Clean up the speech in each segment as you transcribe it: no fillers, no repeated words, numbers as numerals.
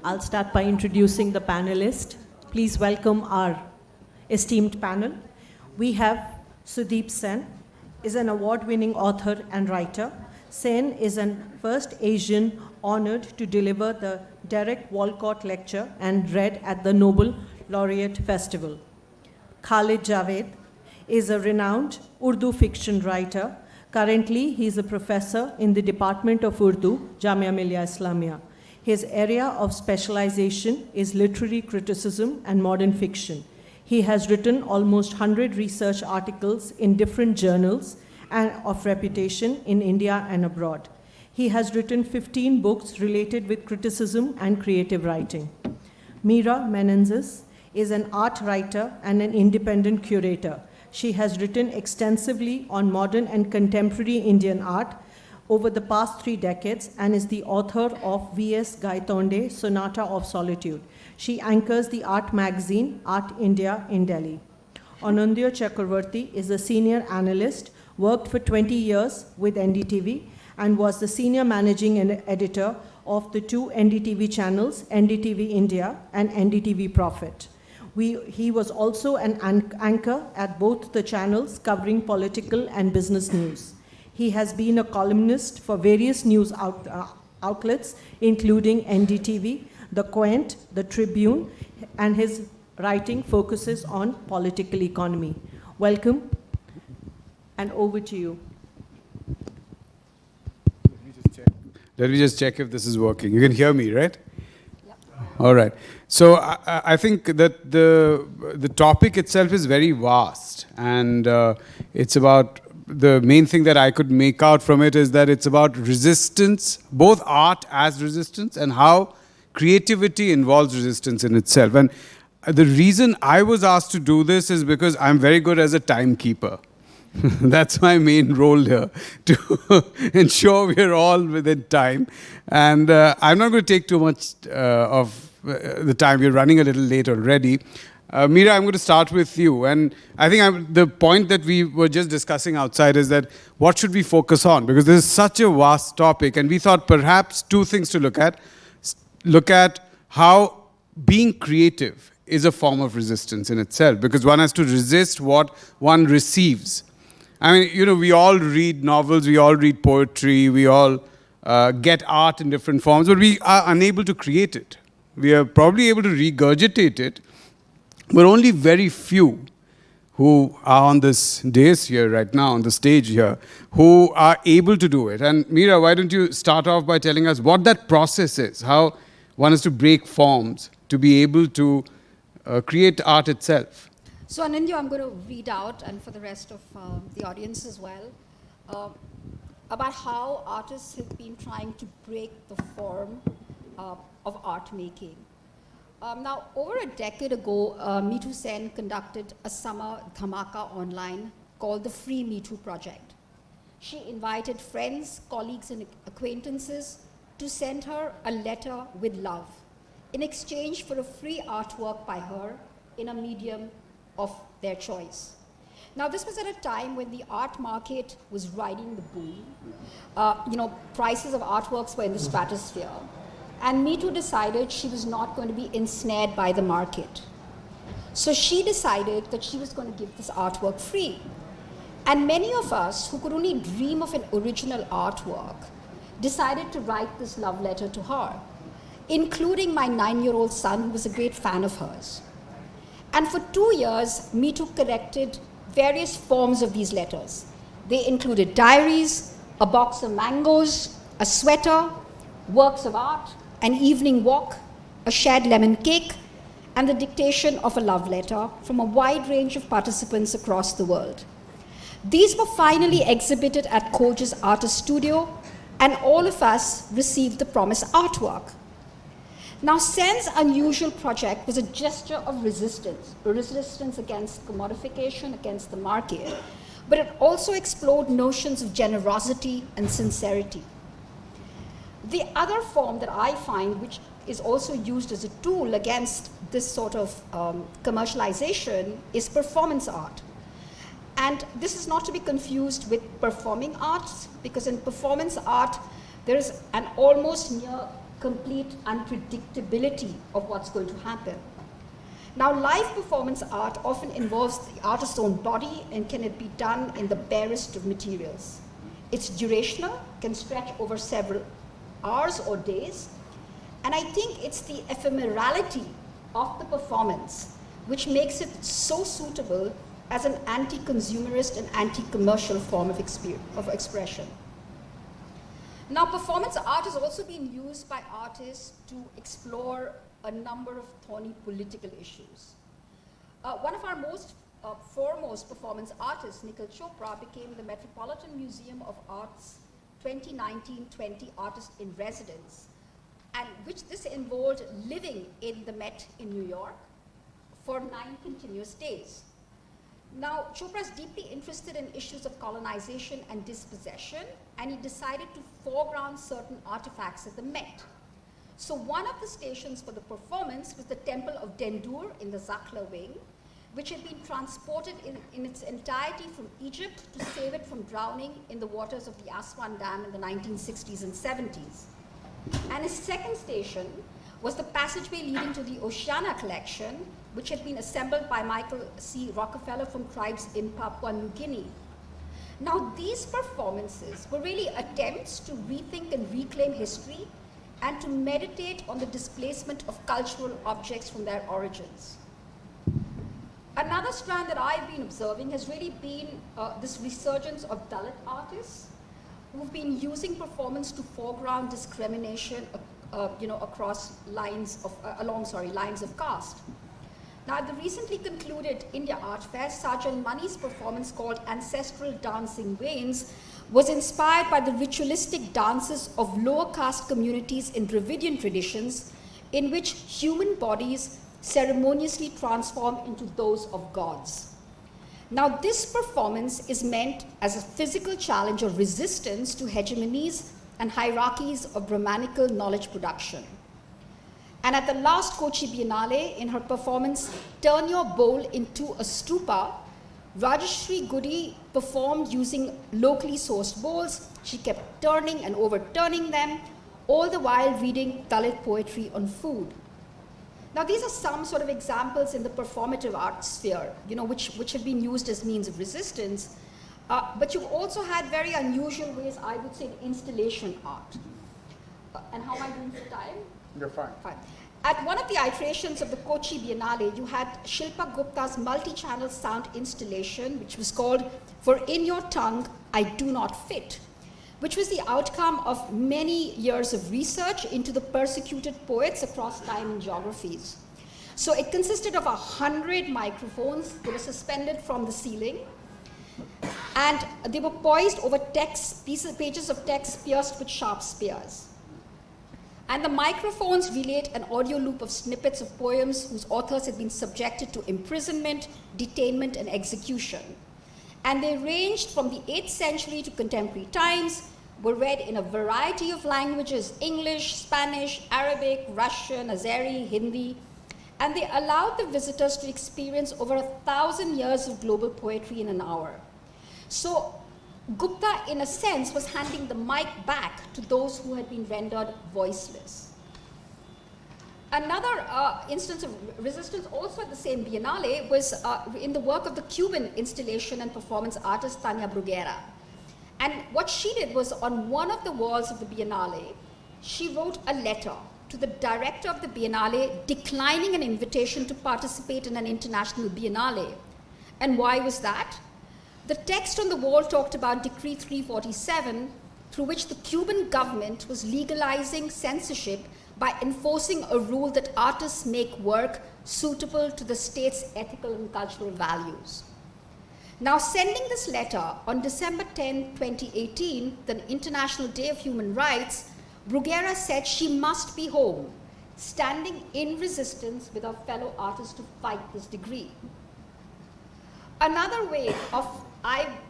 I'll start by introducing the panelists. Please welcome our esteemed panel. We have Sudeep Sen, is an award-winning author and writer. Sen is an first Asian honored to deliver the Derek Walcott Lecture and read at the Nobel Laureate Festival. Khalid Javed is a renowned Urdu fiction writer. Currently, he is a professor in the Department of Urdu, Jamia Millia Islamia. His area of specialization is literary criticism and modern fiction. He has written almost 100 research articles in different journals and of reputation in India and abroad. He has written 15 books related with criticism and creative writing. Meera Menezes is an art writer and an independent curator. She has written extensively on modern and contemporary Indian art over the past 3 decades and is the author of V.S. Gaitonde, Sonata of Solitude. She anchors the art magazine Art India in Delhi. Aunindyo Chakravarty is a senior analyst, worked for 20 years with NDTV, and was the senior managing editor of the 2 NDTV channels, NDTV India and NDTV Profit. He was also an anchor at both the channels covering political and business news. He has been a columnist for various news outlets, including NDTV, The Quint, The Tribune, and his writing focuses on political economy. Welcome, and over to you. Let me just check if this is working. You can hear me, right? Yep. All right. So I think that the topic itself is very vast, and it's about, the main thing that I could make out from it is that it's about resistance, both art as resistance and how creativity involves resistance in itself. And the reason I was asked to do this is because I'm very good as a timekeeper. That's my main role here, to ensure we're all within time. And I'm not going to take too much of the time. We're running a little late already. Meera, I'm going to start with you. And I think the point that we were just discussing outside is that what should we focus on? Because this is such a vast topic. And we thought perhaps 2 things to look at. Look at how being creative is a form of resistance in itself, because one has to resist what one receives. I mean, we all read novels, we all read poetry, we all get art in different forms, but we are unable to create it. We are probably able to regurgitate it, but only very few who are on this dais here right now, on the stage here, who are able to do it. And Meera, why don't you start off by telling us what that process is, how one has to break forms to be able to create art itself. So Aunindyo, I'm going to read out, and for the rest of the audience as well, about how artists have been trying to break the form of art making. Now, over a decade ago, Sudeep Sen conducted a summer dhamaka online called the Free Me Too Project. She invited friends, colleagues, and acquaintances to send her a letter with love in exchange for a free artwork by her in a medium of their choice. Now, this was at a time when the art market was riding the boom. Prices of artworks were in the stratosphere. And Me Too decided she was not going to be ensnared by the market. So she decided that she was going to give this artwork free. And many of us who could only dream of an original artwork decided to write this love letter to her, including my 9-year-old son, who was a great fan of hers. And for 2 years, Me Too collected various forms of these letters. They included diaries, a box of mangoes, a sweater, works of art, an evening walk, a shared lemon cake, and the dictation of a love letter from a wide range of participants across the world. These were finally exhibited at Koja's Artist Studio, and all of us received the promised artwork. Now, Sen's unusual project was a gesture of resistance, a resistance against commodification, against the market, but it also explored notions of generosity and sincerity. The other form that I find, which is also used as a tool against this sort of commercialization, is performance art. And this is not to be confused with performing arts, because in performance art, there is an almost near complete unpredictability of what's going to happen. Now, live performance art often involves the artist's own body and can it be done in the barest of materials. It's durational, can stretch over several hours or days, and I think it's the ephemerality of the performance which makes it so suitable as an anti-consumerist and anti-commercial form of expression. Now, performance art has also been used by artists to explore a number of thorny political issues. One of our most foremost performance artists, Nikhil Chopra, became the Metropolitan Museum of Art's 2019-20 Artist in Residence, and which this involved living in the Met in New York for 9 continuous days. Now, Chopra is deeply interested in issues of colonization and dispossession, and he decided to foreground certain artifacts at the Met. So one of the stations for the performance was the Temple of Dendur in the Zakhla wing, which had been transported in its entirety from Egypt to save it from drowning in the waters of the Aswan Dam in the 1960s and 70s. And his second station was the passageway leading to the Oceana collection, which had been assembled by Michael C. Rockefeller from tribes in Papua New Guinea. Now, these performances were really attempts to rethink and reclaim history and to meditate on the displacement of cultural objects from their origins. Another strand that I've been observing has really been this resurgence of Dalit artists who've been using performance to foreground discrimination across lines of caste. Now, at the recently concluded India Art Fair, Sajan Mani's performance called Ancestral Dancing Veins was inspired by the ritualistic dances of lower caste communities in Dravidian traditions, in which human bodies ceremoniously transform into those of gods. Now, this performance is meant as a physical challenge or resistance to hegemonies and hierarchies of Brahmanical knowledge production. And at the last Kochi Biennale, in her performance, Turn Your Bowl into a Stupa, Rajashri Gudi performed using locally sourced bowls. She kept turning and overturning them, all the while reading Dalit poetry on food. Now, these are some sort of examples in the performative art sphere, which have been used as means of resistance. But you've also had very unusual ways, I would say, in installation art. And how am I doing for time? You're fine. Fine. At one of the iterations of the Kochi Biennale, you had Shilpa Gupta's multi-channel sound installation, which was called For In Your Tongue, I Do Not Fit, which was the outcome of many years of research into the persecuted poets across time and geographies. So it consisted of 100 microphones that were suspended from the ceiling, and they were poised over pages of text pierced with sharp spears. And the microphones relayed an audio loop of snippets of poems whose authors had been subjected to imprisonment, detainment, and execution. And they ranged from the 8th century to contemporary times, were read in a variety of languages: English, Spanish, Arabic, Russian, Azeri, Hindi, and they allowed the visitors to experience over 1,000 years of global poetry in an hour. So Gupta, in a sense, was handing the mic back to those who had been rendered voiceless. Another instance of resistance also at the same Biennale was in the work of the Cuban installation and performance artist Tania Bruguera. And what she did was, on one of the walls of the Biennale, she wrote a letter to the director of the Biennale declining an invitation to participate in an international Biennale. And why was that? The text on the wall talked about Decree 347, through which the Cuban government was legalizing censorship by enforcing a rule that artists make work suitable to the state's ethical and cultural values. Now, sending this letter on December 10, 2018, the International Day of Human Rights, Bruguera said she must be home, standing in resistance with her fellow artists to fight this decree. Another way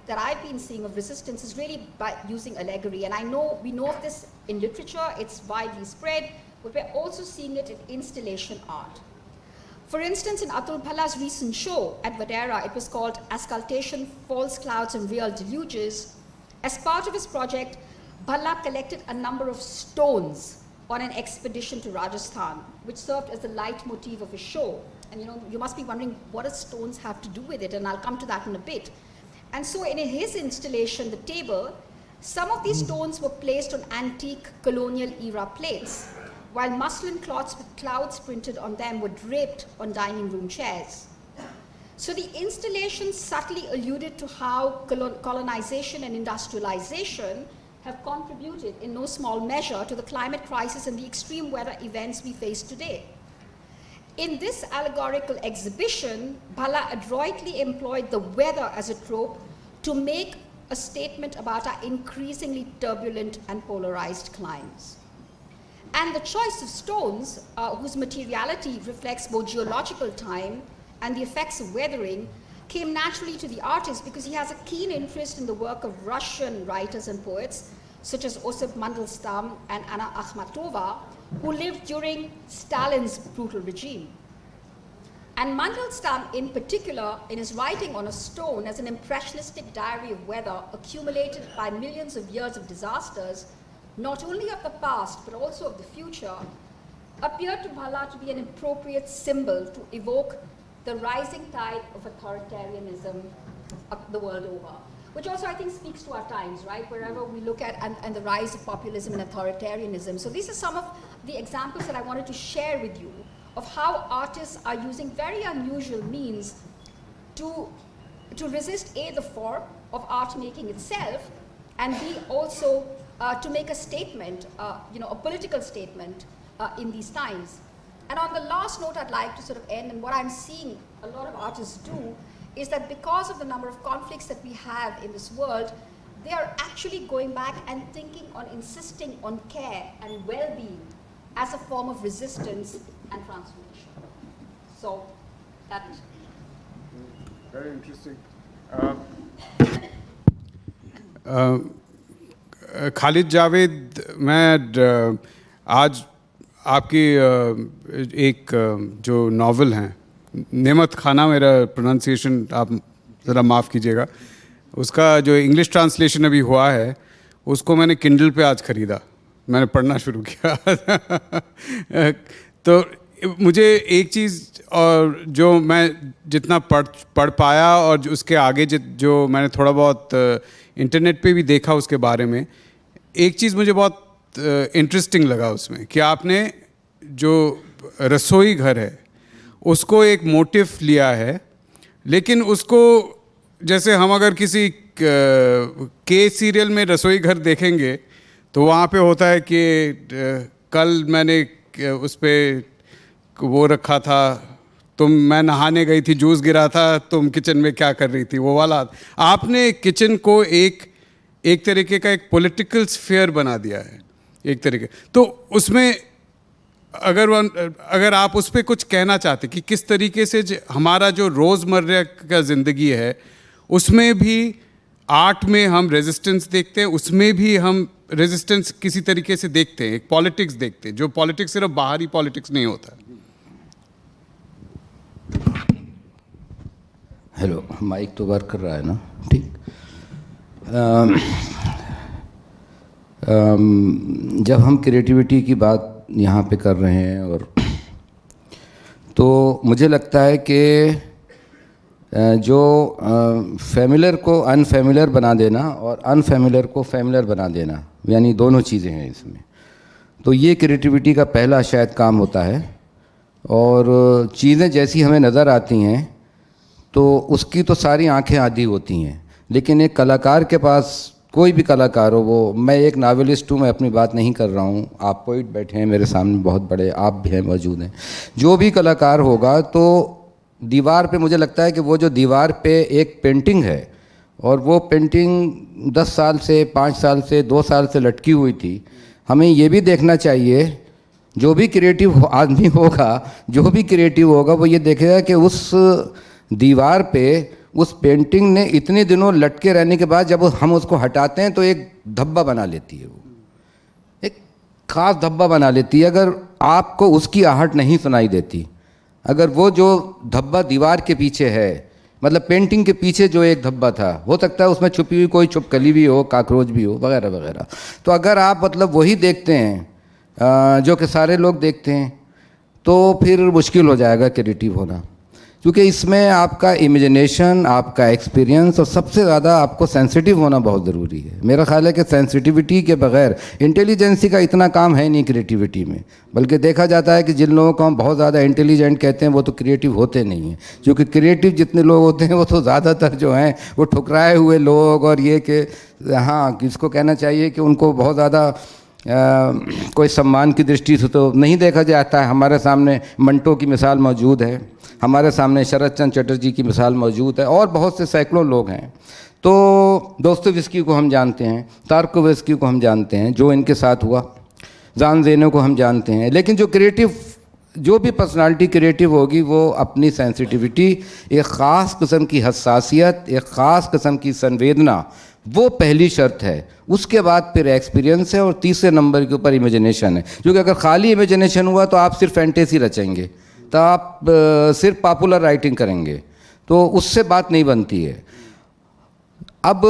that I've been seeing of resistance is really by using allegory. And we know of this in literature, it's widely spread, but we're also seeing it in installation art. For instance, in Atul Bhalla's recent show at Vadera, it was called Auscultation, False Clouds and Real Deluges. As part of his project, Bhalla collected a number of stones on an expedition to Rajasthan, which served as the leitmotif of his show. And you must be wondering, what does stones have to do with it? And I'll come to that in a bit. And so in his installation, The Table, some of these stones were placed on antique colonial era plates, while muslin cloths with clouds printed on them were draped on dining room chairs. So the installation subtly alluded to how colonization and industrialization have contributed in no small measure to the climate crisis and the extreme weather events we face today. In this allegorical exhibition, Bhala adroitly employed the weather as a trope to make a statement about our increasingly turbulent and polarized climes. And the choice of stones, whose materiality reflects both geological time and the effects of weathering, came naturally to the artist because he has a keen interest in the work of Russian writers and poets, such as Osip Mandelstam and Anna Akhmatova, who lived during Stalin's brutal regime. And Mandelstam, in particular, in his writing on a stone as an impressionistic diary of weather accumulated by millions of years of disasters, not only of the past, but also of the future, appeared to Bhala to be an appropriate symbol to evoke the rising tide of authoritarianism the world over, which also I think speaks to our times, right? Wherever we look at and the rise of populism and authoritarianism. So these are some of the examples that I wanted to share with you of how artists are using very unusual means to resist A, the form of art making itself, and B, also to make a statement, a political statement in these times. And on the last note I'd like to sort of end, and what I'm seeing a lot of artists do, is that because of the number of conflicts that we have in this world, they are actually going back and thinking on insisting on care and well-being as a form of resistance and transformation. So, that is very interesting. Khalid, Javed, मैं आज आपकी एक जो novel हैं, नेमत खाना, मेरा pronunciation आप ज़रा माफ़ कीजिएगा, उसका जो इंग्लिश ट्रांसलेशन अभी हुआ है, उसको मैंने किंडल पे आज ख़रीदा, मैंने पढ़ना शुरू किया तो मुझे एक चीज़, और जो मैं जितना पढ़ पाया और उसके आगे जो मैंने थोड़ा बहुत इंटरनेट पे भी देखा उसके बारे में, एक चीज़ मुझे बहुत इंटरेस्टिंग लगा उसमें कि आपने जो रसोई घर है उसको एक मोटिव लिया है, लेकिन उसको जैसे हम अगर किसी के सीरियल में रसोई घर देखेंगे तो वहाँ पे होता है कि कल मैंने उस पर वो रखा था, मैं नहाने गई थी, जूस गिरा था, तुम किचन में क्या कर रही थी, वो वाला। आपने किचन को एक तरीके का एक पॉलिटिकल स्फीयर बना दिया है एक तरीके। तो उसमें अगर आप उस पर कुछ कहना चाहते कि किस तरीके से हमारा जो रोज़मर्रा का ज़िंदगी है उसमें भी आर्ट में हम रेजिस्टेंस देखते हैं, उसमें भी हम रेजिस्टेंस किसी तरीके से देखते हैं, एक पॉलिटिक्स देखते हैं, जो पॉलिटिक्स सिर्फ बाहरी पॉलिटिक्स नहीं होता। हेलो, माइक तो वर्क कर रहा है ना? ठीक। जब हम क्रिएटिविटी की बात यहाँ पे कर रहे हैं, और तो मुझे लगता है कि जो फैमिलियर को अनफैमिलियर बना देना और अनफैमिलियर को फैमिलियर बना देना, यानी दोनों चीज़ें हैं इसमें, तो ये क्रिएटिविटी का पहला शायद काम होता है। और चीज़ें जैसी हमें नज़र आती हैं तो उसकी तो सारी आंखें आधी होती हैं, लेकिन एक कलाकार के पास, कोई भी कलाकार हो, वो, मैं एक नावलिस्ट हूँ, मैं अपनी बात नहीं कर रहा हूँ, आप पोइट बैठे हैं मेरे सामने बहुत बड़े, आप भी हैं, मौजूद हैं, जो भी कलाकार होगा, तो दीवार पे मुझे लगता है कि वो जो दीवार पे एक पेंटिंग है और वो पेंटिंग 10 साल से, 5 साल से, 2 साल से लटकी हुई थी, हमें ये भी देखना चाहिए, जो भी क्रिएटिव आदमी होगा, जो भी क्रिएटिव होगा, वो ये देखेगा कि उस दीवार पे उस पेंटिंग ने इतने दिनों लटके रहने के बाद जब हम उसको हटाते हैं तो एक धब्बा बना लेती है, वो एक ख़ास धब्बा बना लेती है। अगर आपको उसकी आहट नहीं सुनाई देती, अगर वो जो धब्बा दीवार के पीछे है, मतलब पेंटिंग के पीछे जो एक धब्बा था, हो सकता है उसमें छुपी हुई कोई छुपकली भी हो, काकरोच भी हो, वगैरह वगैरह, तो अगर आप मतलब वही देखते हैं जो कि सारे लोग देखते हैं, तो फिर मुश्किल हो जाएगा क्रिएटिव होना, क्योंकि इसमें आपका इमेजिनेशन, आपका एक्सपीरियंस और सबसे ज़्यादा आपको सेंसिटिव होना बहुत ज़रूरी है। मेरा ख्याल है कि सेंसिटिविटी के बगैर इंटेलिजेंसी का इतना काम है नहीं क्रिएटिविटी में, बल्कि देखा जाता है कि जिन लोगों को हम बहुत ज़्यादा इंटेलिजेंट कहते हैं वो तो क्रिएटिव होते नहीं हैं, क्योंकि क्रिएटिव जितने लोग होते हैं वो तो ज़्यादातर जो हैं वो ठुकराए हुए लोग, और ये कि हाँ किसको कहना चाहिए कि उनको बहुत ज़्यादा कोई सम्मान की दृष्टि से तो नहीं देखा जाता है। हमारे सामने मंटो की मिसाल मौजूद है, हमारे सामने शरद चंद्र चटर्जी की मिसाल मौजूद है, और बहुत से सैकड़ों लोग हैं। तो दोस्तोयेव्स्की को हम जानते हैं, तार्कोव्स्की को हम जानते हैं, जो इनके साथ हुआ, जान जेनो को हम जानते हैं। लेकिन जो क्रिएटिव, जो भी पर्सनालिटी क्रिएटिव होगी वो अपनी सेंसिटिविटी, एक ख़ास किस्म की हसासियत, एक ख़ास किस्म की संवेदना, वो पहली शर्त है। उसके बाद फिर एक्सपीरियंस है, और तीसरे नंबर के ऊपर इमेजिनेशन है। क्योंकि अगर खाली इमेजिनेशन हुआ तो आप सिर्फ फैंटेसी रचेंगे, तो आप सिर्फ पॉपुलर राइटिंग करेंगे, तो उससे बात नहीं बनती है। अब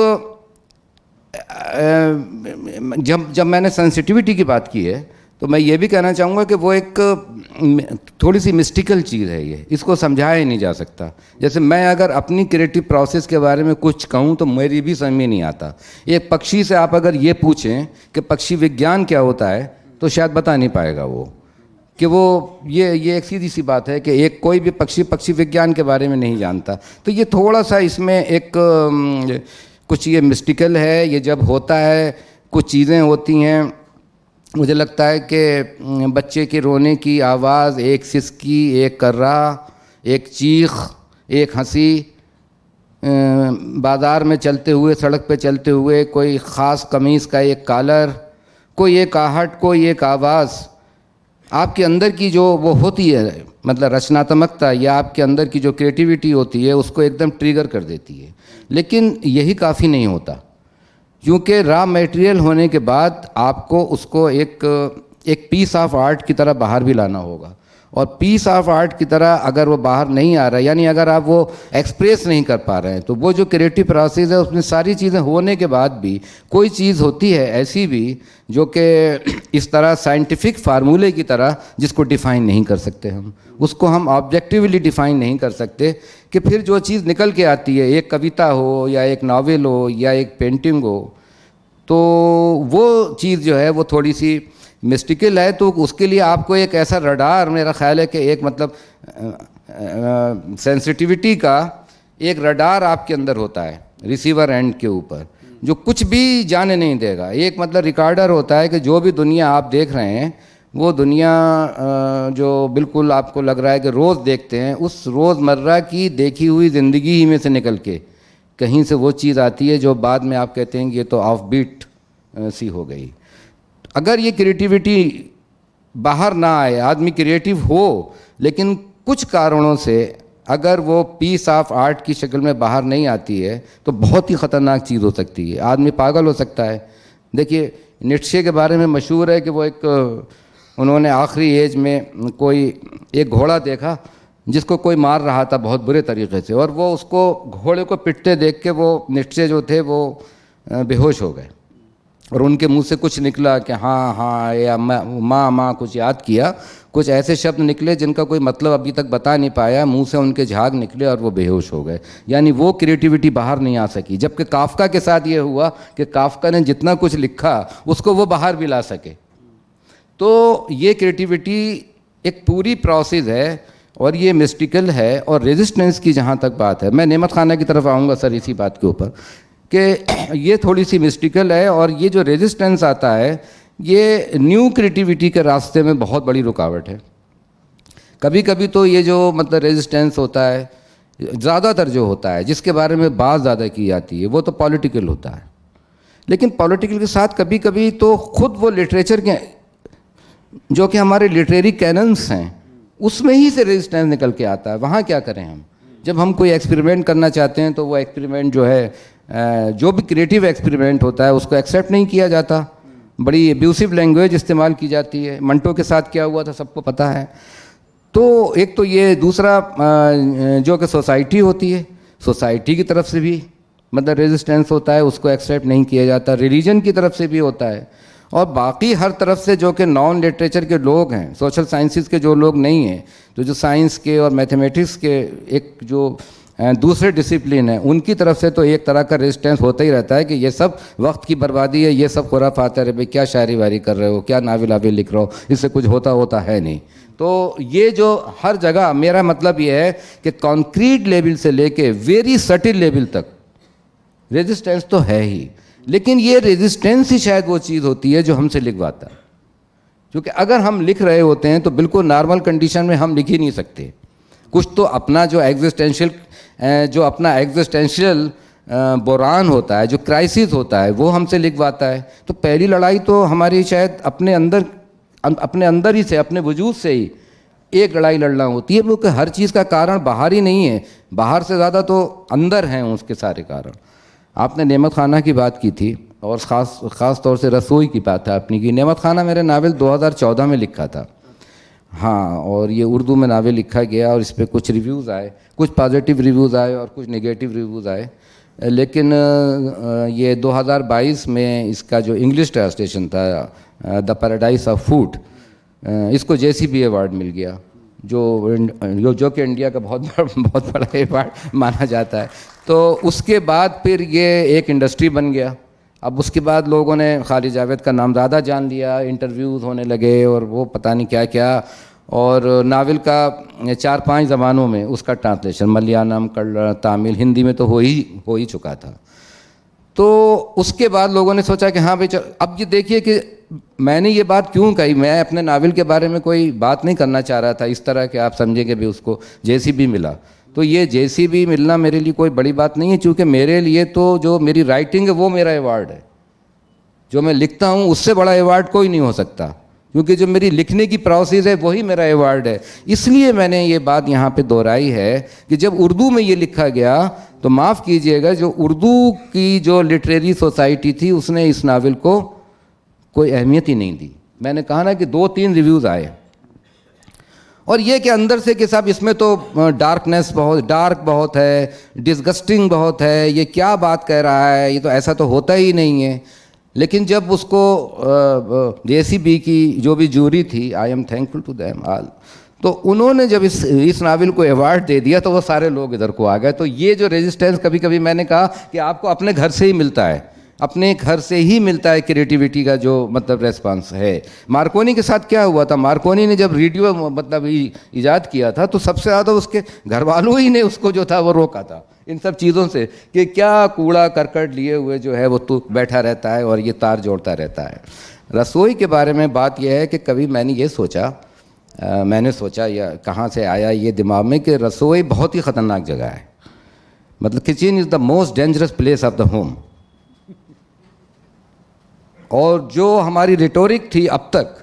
जब मैंने सेंसिटिविटी की बात की है, तो मैं ये भी कहना चाहूँगा कि वो एक थोड़ी सी मिस्टिकल चीज़ है ये, इसको समझाया ही नहीं जा सकता। जैसे मैं अगर अपनी क्रिएटिव प्रोसेस के बारे में कुछ कहूँ तो मेरी भी समझ में नहीं आता। एक पक्षी से आप अगर ये पूछें कि पक्षी विज्ञान क्या होता है, तो शायद बता नहीं पाएगा वो, कि वो ये एक सीधी सी बात है कि एक कोई भी पक्षी विज्ञान के बारे में नहीं जानता। तो ये थोड़ा सा इसमें एक कुछ ये मिस्टिकल है। ये जब होता है, कुछ चीज़ें होती हैं, मुझे लगता है कि बच्चे के रोने की आवाज़, एक सिसकी, एक कर्रा, एक चीख, एक हंसी, बाज़ार में चलते हुए, सड़क पे चलते हुए कोई ख़ास कमीज़ का एक कॉलर, कोई एक आहट, कोई एक आवाज़, आपके अंदर की जो वो होती है, मतलब रचनात्मकता, या आपके अंदर की जो क्रिएटिविटी होती है, उसको एकदम ट्रिगर कर देती है। लेकिन यही काफ़ी नहीं होता, क्योंकि रॉ मटेरियल होने के बाद आपको उसको एक पीस ऑफ आर्ट की तरह बाहर भी लाना होगा। और पीस ऑफ आर्ट की तरह अगर वो बाहर नहीं आ रहा है, यानी अगर आप वो एक्सप्रेस नहीं कर पा रहे हैं, तो वो जो क्रिएटिव प्रोसेस है उसमें सारी चीज़ें होने के बाद भी कोई चीज़ होती है ऐसी भी जो कि इस तरह साइंटिफिक फार्मूले की तरह, जिसको डिफ़ाइन नहीं कर सकते हम, उसको हम ऑब्जेक्टिवली डिफ़ाइन नहीं कर सकते, कि फिर जो चीज़ निकल के आती है, एक कविता हो या एक नावल हो या एक पेंटिंग हो, तो वो चीज़ जो है वो थोड़ी सी मिस्टिकल है। तो उसके लिए आपको एक ऐसा रडार, मेरा ख्याल है कि एक मतलब सेंसिटिविटी का एक रडार आपके अंदर होता है रिसीवर एंड के ऊपर, जो कुछ भी जाने नहीं देगा। एक मतलब रिकॉर्डर होता है कि जो भी दुनिया आप देख रहे हैं, वो दुनिया जो बिल्कुल आपको लग रहा है कि रोज़ देखते हैं, उस रोज़मर्रा की देखी हुई ज़िंदगी ही में से निकल के कहीं से वो चीज़ आती है जो बाद में आप कहते हैं कि ये तो ऑफ बीट सी हो गई। अगर ये क्रिएटिविटी बाहर ना आए, आदमी क्रिएटिव हो, लेकिन कुछ कारणों से अगर वो पीस ऑफ आर्ट की शक्ल में बाहर नहीं आती है, तो बहुत ही ख़तरनाक चीज़ हो सकती है। आदमी पागल हो सकता है। देखिए, नीत्शे के बारे में मशहूर है कि वो उन्होंने आखिरी एज में कोई एक घोड़ा देखा जिसको कोई मार रहा था बहुत बुरे तरीके से, और वो उसको घोड़े को पिटते देख के वो नीत्शे जो थे वो बेहोश हो गए, और उनके मुंह से कुछ निकला कि हाँ हाँ या माँ कुछ याद किया, कुछ ऐसे शब्द निकले जिनका कोई मतलब अभी तक बता नहीं पाया, मुंह से उनके झाग निकले और वो बेहोश हो गए। यानी वो क्रिएटिविटी बाहर नहीं आ सकी। जबकि काफका के साथ ये हुआ कि काफका ने जितना कुछ लिखा उसको वो बाहर भी ला सके। तो ये क्रिएटिविटी एक पूरी प्रोसेस है, और ये मिस्टिकल है। और रेजिस्टेंस की जहाँ तक बात है, मैं नेमत खाना की तरफ आऊँगा सर इसी बात के ऊपर, कि ये थोड़ी सी मिस्टिकल है। और ये जो रेजिस्टेंस आता है, ये न्यू क्रिएटिविटी के रास्ते में बहुत बड़ी रुकावट है। कभी कभी तो ये जो मतलब रेजिस्टेंस होता है, ज़्यादातर जो होता है जिसके बारे में बात ज़्यादा की जाती है, वो तो पॉलिटिकल होता है। लेकिन पॉलिटिकल के साथ कभी कभी तो खुद वो लिटरेचर के जो कि हमारे लिटरेरी कैनन्स हैं, उसमें ही से रेजिस्टेंस निकल के आता है। वहाँ क्या करें हम? जब हम कोई एक्सपेरिमेंट करना चाहते हैं, तो वो एक्सपेरिमेंट जो है, जो भी क्रिएटिव एक्सपेरिमेंट होता है, उसको एक्सेप्ट नहीं किया जाता। बड़ी एब्यूसिव लैंग्वेज इस्तेमाल की जाती है। मंटो के साथ क्या हुआ था सबको पता है। तो एक तो ये, दूसरा जो कि सोसाइटी होती है, सोसाइटी की तरफ से भी मतलब रेजिस्टेंस होता है, उसको एक्सेप्ट नहीं किया जाता। रिलीजन की तरफ से भी होता है। और बाकी हर तरफ से जो कि नॉन लिटरेचर के लोग हैं, सोशल साइंसेस के जो लोग नहीं हैं, तो जो साइंस के और मैथमेटिक्स के एक जो दूसरे डिसिप्लिन है, उनकी तरफ से तो एक तरह का रेजिस्टेंस होता ही रहता है कि ये सब वक्त की बर्बादी है, ये सब खुराफात है, भाई क्या शायरी वारी कर रहे हो, क्या नावल आविल लिख रहे हो, इससे कुछ होता है नहीं। तो ये जो हर जगह, मेरा मतलब ये है कि कॉन्क्रीट लेवल से लेके वेरी सटिल लेवल तक रेजिस्टेंस तो है ही, लेकिन ये रेजिस्टेंस ही शायद वो चीज़ होती है जो हमसे लिखवाता है। क्योंकि अगर हम लिख रहे होते हैं तो बिल्कुल नॉर्मल कंडीशन में हम लिख ही नहीं सकते, कुछ तो अपना जो एग्जिस्टेंशियल बुरान होता है, जो क्राइसिस होता है, वो हमसे लिखवाता है। तो पहली लड़ाई तो हमारी शायद अपने अंदर ही से, अपने वजूद से ही एक लड़ाई लड़ना होती है, क्योंकि हर चीज़ का कारण बाहर ही नहीं है, बाहर से ज़्यादा तो अंदर हैं उसके सारे कारण। आपने नेमत खाना की बात की थी और ख़ास तौर से रसोई की बात है आपने की। नेमत खाना मेरे नावल 2014 में लिखा था, हाँ, और ये उर्दू में नावल लिखा गया और इस पर कुछ रिव्यूज़ आए, कुछ पॉजिटिव रिव्यूज़ आए और कुछ नेगेटिव रिव्यूज़ आए। लेकिन ये 2022 में इसका जो इंग्लिश ट्रांसलेशन था, द पैराडाइज ऑफ फूड, इसको JCB अवार्ड मिल गया, जो कि इंडिया का बहुत बड़ा अवार्ड माना जाता है। तो उसके बाद फिर ये एक इंडस्ट्री बन गया। अब उसके बाद लोगों ने खालिद जावेद का नाम ज़्यादा जान लिया, इंटरव्यूज़ होने लगे और वो पता नहीं क्या क्या, और नावल का 4-5 ज़बानों में उसका ट्रांसलेशन, मलयालम, कन्नड़, तमिल, हिंदी में तो हो ही चुका था। तो उसके बाद लोगों ने सोचा कि हाँ भाई चल, अब ये देखिए कि मैंने ये बात क्यों कही, मैं अपने नावल के बारे में कोई बात नहीं करना चाह रहा था इस तरह कि आप समझेंगे भी उसको JCB मिला। तो ये JCB मिलना मेरे लिए कोई बड़ी बात नहीं है, क्योंकि मेरे लिए तो जो मेरी राइटिंग है वो मेरा अवार्ड है, जो मैं लिखता हूँ उससे बड़ा अवार्ड कोई नहीं हो सकता, क्योंकि जो मेरी लिखने की प्रोसेस है वही मेरा अवार्ड है। इसलिए मैंने ये बात यहाँ पे दोहराई है कि जब उर्दू में ये लिखा गया तो माफ़ कीजिएगा, जो उर्दू की जो लिटरेरी सोसाइटी थी उसने इस नावल को कोई अहमियत ही नहीं दी। मैंने कहा ना कि 2-3 रिव्यूज़ आए और ये कि अंदर से कि साहब इसमें तो डार्क बहुत है, डिस्गस्टिंग बहुत है, ये क्या बात कह रहा है, ये तो ऐसा तो होता ही नहीं है। लेकिन जब उसको JCB की जो भी जूरी थी, I am thankful to them all, तो उन्होंने जब इस नावल को अवार्ड दे दिया तो वो सारे लोग इधर को आ गए। तो ये जो रेजिस्टेंस, कभी कभी मैंने कहा कि आपको अपने घर से ही मिलता है, अपने घर से ही मिलता है क्रिएटिविटी का जो मतलब रेस्पॉन्स है। मार्कोनी के साथ क्या हुआ था, मार्कोनी ने जब रेडियो मतलब ईजाद किया था तो सबसे ज़्यादा उसके घर वालों ही ने उसको जो था वो रोका था इन सब चीज़ों से, कि क्या कूड़ा करकट लिए हुए जो है वो तू बैठा रहता है और ये तार जोड़ता रहता है। रसोई के बारे में बात यह है कि कभी मैंने सोचा या कहाँ से आया ये दिमाग में कि रसोई बहुत ही ख़तरनाक जगह है, मतलब kitchen is the most dangerous place of the home. और जो हमारी रिटोरिक थी अब तक,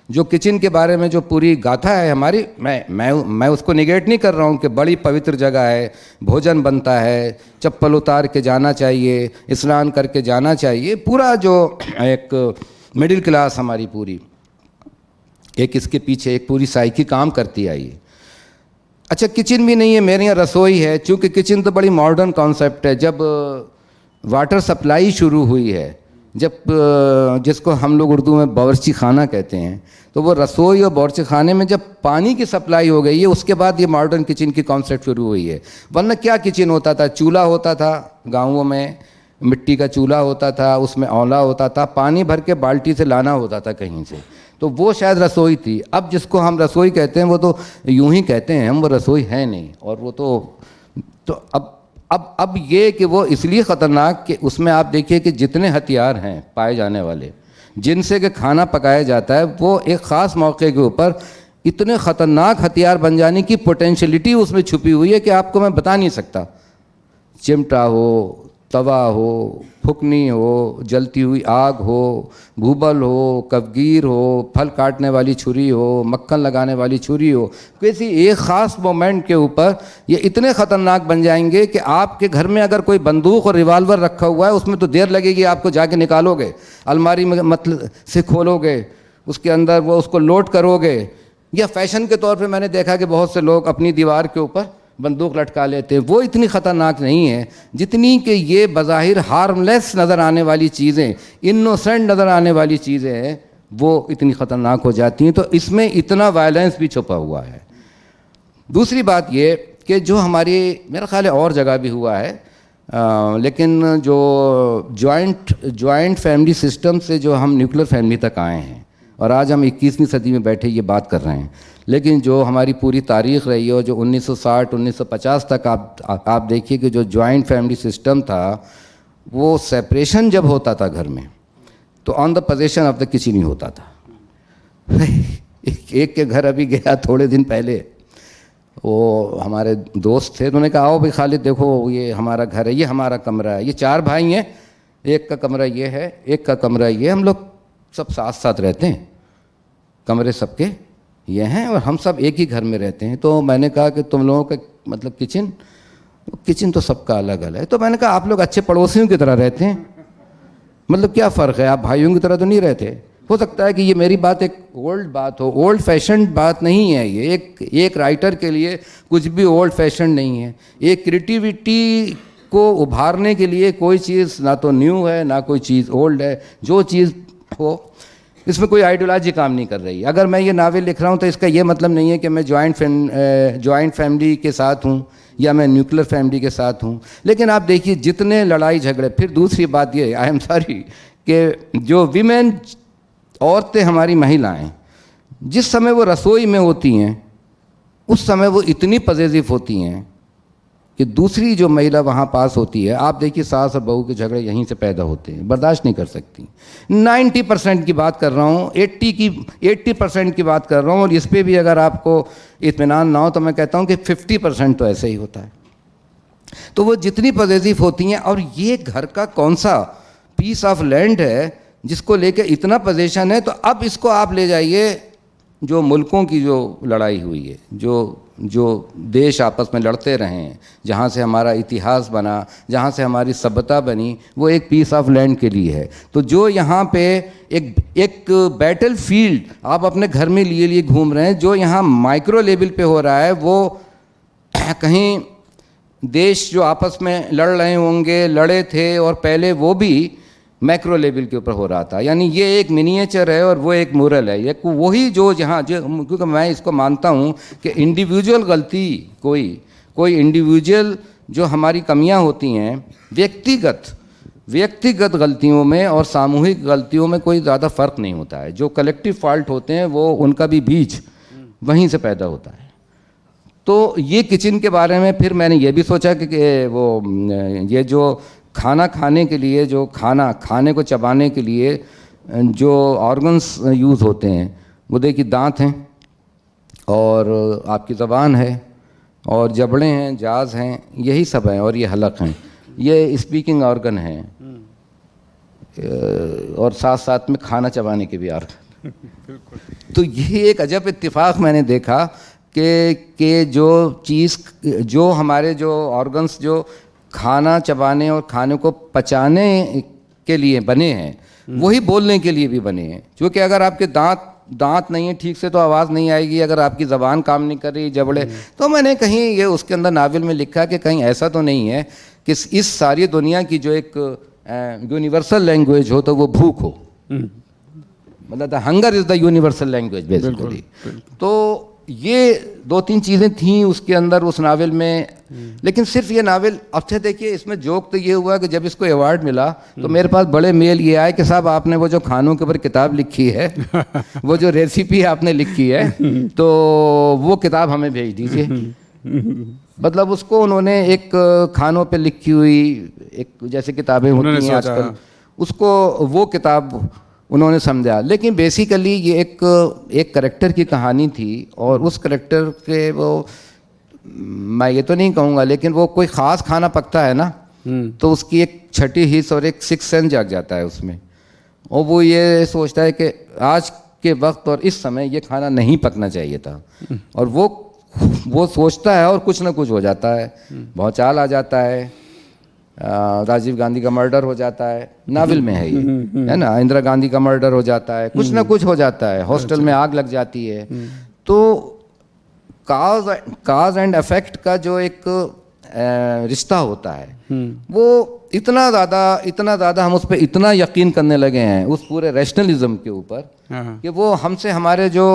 जो किचन के बारे में जो पूरी गाथा है हमारी, मैं उसको निगेट नहीं कर रहा हूँ कि बड़ी पवित्र जगह है, भोजन बनता है, चप्पल उतार के जाना चाहिए, स्नान करके जाना चाहिए, पूरा जो एक मिडिल क्लास हमारी पूरी एक इसके पीछे एक पूरी साइकी काम करती आई है। अच्छा, किचन भी नहीं है मेरे यहाँ, रसोई है, चूँकि किचन तो बड़ी मॉडर्न कॉन्सेप्ट है। जब वाटर सप्लाई शुरू हुई है, जब जिसको हम लोग उर्दू में बावर्ची खाना कहते हैं, तो वो रसोई और बावर्ची खाने में जब पानी की सप्लाई हो गई है, उसके बाद ये मॉडर्न किचन की कॉन्सेप्ट शुरू हुई है। वरना क्या किचन होता था, चूल्हा होता था, गाँवों में मिट्टी का चूल्हा होता था, उसमें औला होता था, पानी भर के बाल्टी से लाना होता था कहीं से, तो वो शायद रसोई थी। अब जिसको हम रसोई कहते हैं वो तो यूं ही कहते हैं हम, वो रसोई है नहीं। और वो तो अब ये कि वो इसलिए ख़तरनाक कि उसमें आप देखिए कि जितने हथियार हैं पाए जाने वाले जिनसे कि खाना पकाया जाता है, वो एक ख़ास मौके के ऊपर इतने ख़तरनाक हथियार बन जाने की पोटेंशलिटी उसमें छुपी हुई है कि आपको मैं बता नहीं सकता। चिमटा हो, तवा हो, फुकनी हो, जलती हुई आग हो, भूबल हो, कवगीर हो, फल काटने वाली छुरी हो, मक्खन लगाने वाली छुरी हो, किसी एक ख़ास मोमेंट के ऊपर ये इतने ख़तरनाक बन जाएंगे कि आपके घर में अगर कोई बंदूक और रिवाल्वर रखा हुआ है, उसमें तो देर लगेगी, आपको जाके निकालोगे, अलमारी में मतलब से खोलोगे, उसके अंदर वो उसको लोड करोगे। या फैशन के तौर पे मैंने देखा कि बहुत से लोग अपनी दीवार के ऊपर बंदूक लटका लेते हैं, वो इतनी ख़तरनाक नहीं है जितनी कि ये बज़ाहिर हार्मलेस नज़र आने वाली चीज़ें, इनोसेंट नज़र आने वाली चीज़ें हैं, वो इतनी ख़तरनाक हो जाती हैं। तो इसमें इतना वायलेंस भी छुपा हुआ है। दूसरी बात ये कि जो हमारी, मेरा ख्याल है और जगह भी हुआ है, लेकिन जो जॉइंट फैमिली सिस्टम से जो हम न्यूक्लियर फैमिली तक आए हैं और आज हम 21वीं सदी में बैठे ये बात कर रहे हैं, लेकिन जो हमारी पूरी तारीख़ रही है, जो 1960 1950 तक आप देखिए कि जो जॉइंट फैमिली सिस्टम था, वो सेपरेशन जब होता था घर में तो on the position of the kitchen ही होता था। एक के घर अभी गया थोड़े दिन पहले, वो हमारे दोस्त थे, उन्होंने कहा आओ भाई खालिद देखो ये हमारा घर है, ये हमारा कमरा है, ये 4 भाई हैं, एक का कमरा ये है, एक का कमरा ये, हम लोग सब साथ साथ रहते हैं, कमरे सबके ये हैं और हम सब एक ही घर में रहते हैं। तो मैंने कहा कि तुम लोगों का मतलब किचन तो सबका अलग अलग है। तो मैंने कहा आप लोग अच्छे पड़ोसियों की तरह रहते हैं, मतलब क्या फ़र्क है, आप भाइयों की तरह तो नहीं रहते। हो सकता है कि ये मेरी बात एक ओल्ड बात हो, ओल्ड फैशन बात नहीं है ये, एक राइटर के लिए कुछ भी ओल्ड फैशन नहीं है। एक क्रिएटिविटी को उभारने के लिए कोई चीज़ ना तो न्यू है ना कोई चीज़ ओल्ड है, जो चीज़ हो इसमें कोई आइडियोलॉजी काम नहीं कर रही। अगर मैं ये नावल लिख रहा हूँ तो इसका ये मतलब नहीं है कि मैं जॉइंट फैमिली के साथ हूँ या मैं न्यूक्लियर फैमिली के साथ हूँ। लेकिन आप देखिए जितने लड़ाई झगड़े, फिर दूसरी बात ये, आई एम सॉरी कि जो वीमेन, औरतें हमारी महिलाएं जिस समय वो रसोई में होती हैं उस समय वो इतनी पॉजिटिव होती हैं कि दूसरी जो महिला वहाँ पास होती है, आप देखिए सास और बहू के झगड़े यहीं से पैदा होते हैं, बर्दाश्त नहीं कर सकती। 90% की बात कर रहा हूँ, 80% की बात कर रहा हूँ, और इस पर भी अगर आपको इत्मीनान ना हो तो मैं कहता हूँ कि 50% तो ऐसे ही होता है। तो वो जितनी पॉजिटिव होती हैं, और ये घर का कौन सा पीस ऑफ लैंड है जिसको लेके इतना पोजीशन है, तो अब इसको आप ले जाइए जो मुल्कों की जो लड़ाई हुई है, जो देश आपस में लड़ते रहे हैं, जहाँ से हमारा इतिहास बना, जहाँ से हमारी सभ्यता बनी, वो एक पीस ऑफ लैंड के लिए है। तो जो यहाँ पे एक बैटल फील्ड आप अपने घर में लिए घूम रहे हैं, जो यहाँ माइक्रो लेवल पे हो रहा है, वो कहीं देश जो आपस में लड़ रहे होंगे, लड़े थे, और पहले वो भी मैक्रो लेवल के ऊपर हो रहा था। यानी ये एक मिनिएचर है और वो एक मोरल है, ये वही जो जहाँ जो, क्योंकि मैं इसको मानता हूँ कि इंडिविजुअल गलती, कोई इंडिविजुअल जो हमारी कमियाँ होती हैं व्यक्तिगत गलतियों में और सामूहिक गलतियों में कोई ज़्यादा फ़र्क नहीं होता है। जो कलेक्टिव फॉल्ट होते हैं वो उनका भी बीज वहीं से पैदा होता है। तो ये किचन के बारे में फिर मैंने ये भी सोचा कि वो ये जो खाना खाने के लिए, जो खाने को चबाने के लिए जो ऑर्गन्स यूज़ होते हैं, वो देखिए दांत हैं और आपकी ज़बान है और जबड़े हैं, जाज़ हैं, यही सब हैं, और ये हलक हैं, ये स्पीकिंग ऑर्गन हैं, और साथ साथ में खाना चबाने के भी ऑर्गन। तो ये एक अजब इत्तेफाक मैंने देखा कि जो चीज़, जो हमारे जो ऑर्गन्स जो खाना चबाने और खाने को पचाने के लिए बने हैं, वही बोलने के लिए भी बने हैं। क्योंकि अगर आपके दांत नहीं है ठीक से तो आवाज़ नहीं आएगी, अगर आपकी ज़बान काम नहीं कर रही, जबड़े। तो मैंने कहीं ये उसके अंदर नावल में लिखा कि कहीं ऐसा तो नहीं है कि इस सारी दुनिया की जो एक यूनिवर्सल लैंग्वेज हो तो वो भूख हो, मतलब the hunger is the universal language basically. तो ये 2-3 चीज़ें थीं उसके अंदर उस नावल में। लेकिन सिर्फ ये नावल, अच्छा देखिए इसमें जोक तो ये हुआ कि जब इसको अवार्ड मिला तो मेरे पास बड़े मेल ये आए कि साहब आपने वो जो खानों के ऊपर किताब लिखी है वो जो रेसिपी आपने लिखी है तो वो किताब हमें भेज दीजिए। मतलब उसको उन्होंने एक खानों पे लिखी हुई एक जैसे किताबें होती हैं आजकल, उसको वो किताब उन्होंने समझा। लेकिन बेसिकली ये एक करेक्टर की कहानी थी, और उस करेक्टर के वो, मैं ये तो नहीं कहूँगा, लेकिन वो कोई ख़ास खाना पकता है ना, तो उसकी एक छठी हिस्स और एक सिक्स सेंस जाग जाता है उसमें, और वो ये सोचता है कि आज के वक्त और इस समय ये खाना नहीं पकना चाहिए था, और वो सोचता है और कुछ ना कुछ हो जाता है, भौचाल आ जाता है, राजीव गांधी का मर्डर हो जाता है, नावल में है ये, है ना, इंदिरा गांधी का मर्डर हो जाता है, कुछ ना कुछ हो जाता है, हॉस्टल में आग लग जाती है। तो काज एंड इफेक्ट का जो एक रिश्ता होता है, वो इतना ज़्यादा हम उस पर इतना यकीन करने लगे हैं उस पूरे रैशनलिज्म के ऊपर कि वो हमसे हमारे जो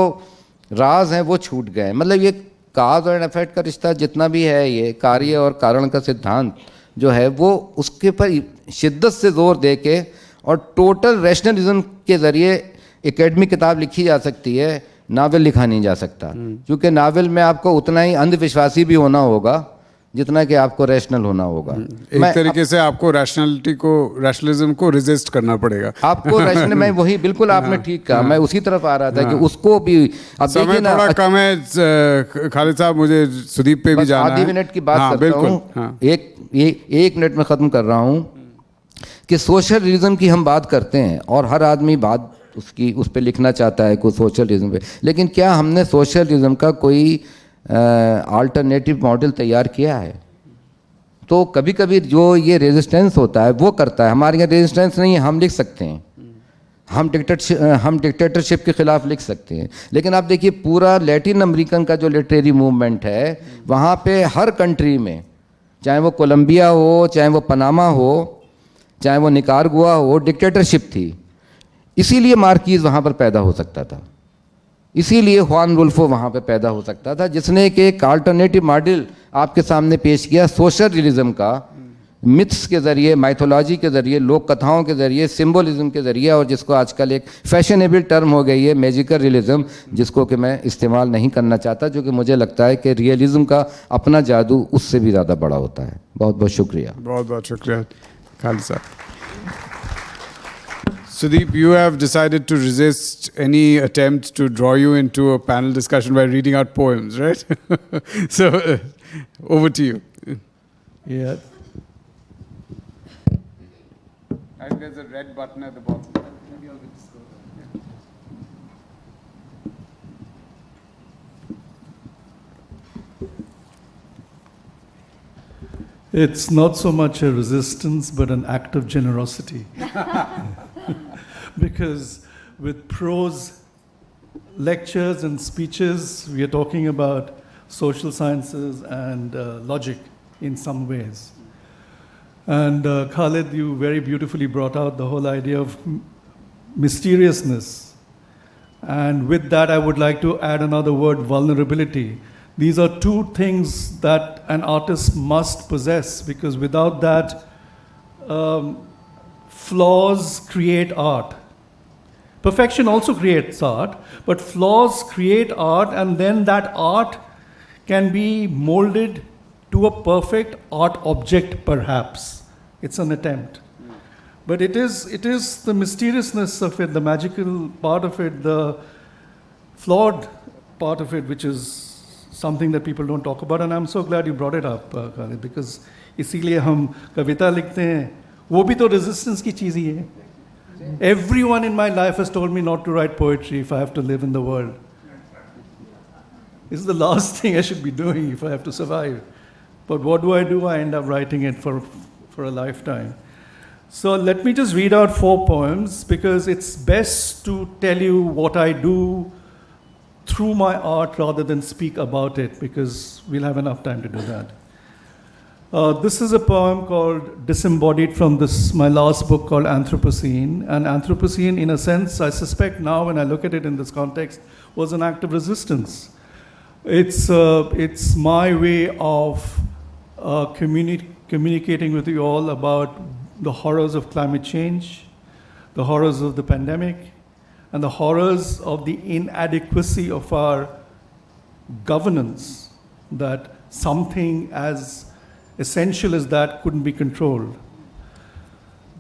राज हैं वो छूट गए। मतलब ये काज और इफेक्ट का रिश्ता जितना भी है, ये कार्य और कारण का सिद्धांत जो है वो उसके पर शिद्दत से जोर दे के और टोटल रैशनलिज्म के ज़रिए एकेडमिक किताब लिखी जा सकती है, नावल लिखा नहीं जा सकता। क्योंकि नावल में आपको उतना ही अंधविश्वासी भी होना होगा जितना कि आपको रैशनल होना होगा। एक तरीके से आपको रैशनलिज्म को रेजिस्ट करना पड़ेगा। आपको रैशनल, मैं वही बिल्कुल आपने ठीक कहा, मैं उसी तरफ आ रहा था कि उसको भी अब समय थोड़ा कम है खालिद साहब, मुझे सुदीप पे भी जाना है। आधी मिनट की बात करता हूँ, एक मिनट में ख़त्म कर रहा हूँ कि सोशल रिलिज्म की हम बात करते हैं और हर आदमी बात उसकी उस पर लिखना चाहता है कोई सोशल रिलिज्म पे, लेकिन क्या हमने सोशल रिलिज्म का कोई अल्टरनेटिव मॉडल तैयार किया है? तो कभी कभी जो ये रेजिस्टेंस होता है वो करता है, हमारे यहाँ रेजिस्टेंस नहीं है, हम लिख सकते हैं, हम डिक्टेटरशिप के ख़िलाफ़ लिख सकते हैं। लेकिन आप देखिए पूरा लैटिन अमेरिकन का जो लिटरेरी मूवमेंट है, वहाँ पे हर कंट्री में, चाहे वो कोलंबिया हो, चाहे वो पनामा हो, चाहे वो निकारागुआ हो, डिक्टेटरशिप थी। इसीलिए मार्कीज़ वहाँ पर पैदा हो सकता था, इसीलिए जुआन रुल्फो वहाँ पे पैदा हो सकता था, जिसने एक अल्टरनेटिव मॉडल आपके सामने पेश किया सोशल रियलिज्म का, मिथ्स के ज़रिए, माइथोलॉजी के ज़रिए, लोक कथाओं के ज़रिए, सिंबोलिज्म के ज़रिए, और जिसको आजकल एक फैशनेबल टर्म हो गई है मैजिकल रियलिज्म, जिसको कि मैं इस्तेमाल नहीं करना चाहता, जो कि मुझे लगता है कि रियलिज्म का अपना जादू उससे भी ज़्यादा बड़ा होता है। बहुत बहुत शुक्रिया। बहुत बहुत शुक्रिया खालिद साहब। Sudeep, you have decided to resist any attempt to draw you into a panel discussion by reading out poems, right? So, over to you. Yeah. I think there's a red button at the bottom. Maybe I'll just go there. It's not so much a resistance, but an act of generosity. Because with prose lectures and speeches, we are talking about social sciences and logic in some ways. And Khalid, you very beautifully brought out the whole idea of mysteriousness. And with that, I would like to add another word, vulnerability. These are two things that an artist must possess, because without that, flaws create art. Perfection also creates art, but flaws create art, and then that art can be molded to a perfect art object, perhaps. It's an attempt. But it is the mysteriousness of it, the magical part of it, the flawed part of it, which is something that people don't talk about. And I'm so glad you brought it up, Khalid, because इसीलिए हम कविता लिखते हैं, वो भी तो resistance की चीज़ ही है. Everyone in my life has told me not to write poetry if I have to live in the world. This is the last thing I should be doing if I have to survive. But what do? I end up writing it for a lifetime. So let me just read out 4 poems, because it's best to tell you what I do through my art rather than speak about it, because we'll have enough time to do that. This is a poem called Disembodied from my last book called Anthropocene. And Anthropocene, in a sense, I suspect now when I look at it in this context, was an act of resistance. It's my way of communicating with you all about the horrors of climate change, the horrors of the pandemic, and the horrors of the inadequacy of our governance, that something as essential as that couldn't be controlled.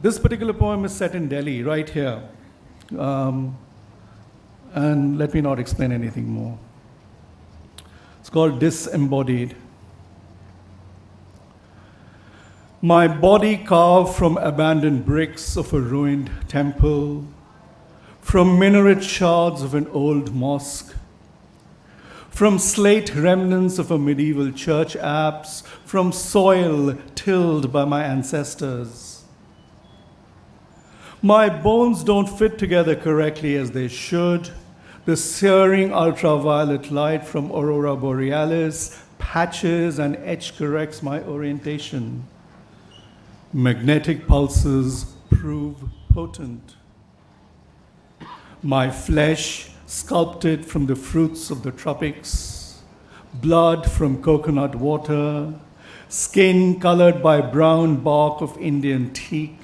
This particular poem is set in Delhi, right here. And let me not explain anything more. It's called Disembodied. My body carved from abandoned bricks of a ruined temple, from minaret shards of an old mosque, from slate remnants of a medieval church apse, from soil tilled by my ancestors. My bones don't fit together correctly as they should. the searing ultraviolet light from aurora borealis patches and etch corrects my orientation. Magnetic pulses prove potent. My flesh sculpted from the fruits of the tropics, blood from coconut water, skin colored by brown bark of Indian teak.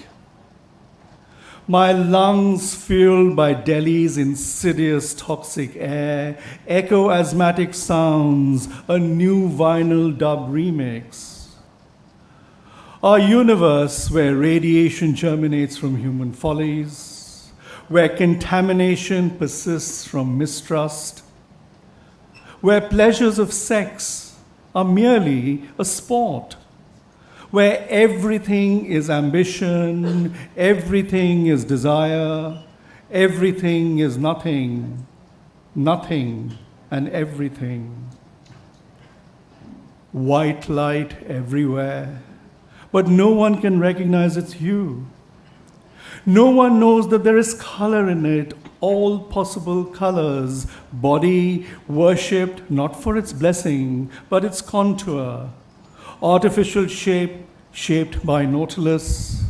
My lungs fueled by Delhi's insidious toxic air, echo asthmatic sounds, a new vinyl dub remix. Our universe where radiation germinates from human follies, where contamination persists from mistrust, where pleasures of sex are merely a sport, where everything is ambition, everything is desire, everything is nothing, nothing and everything. White light everywhere, but no one can recognize its hue. No one knows that there is color in it, all possible colors, body worshipped not for its blessing, but its contour. Artificial shape shaped by Nautilus,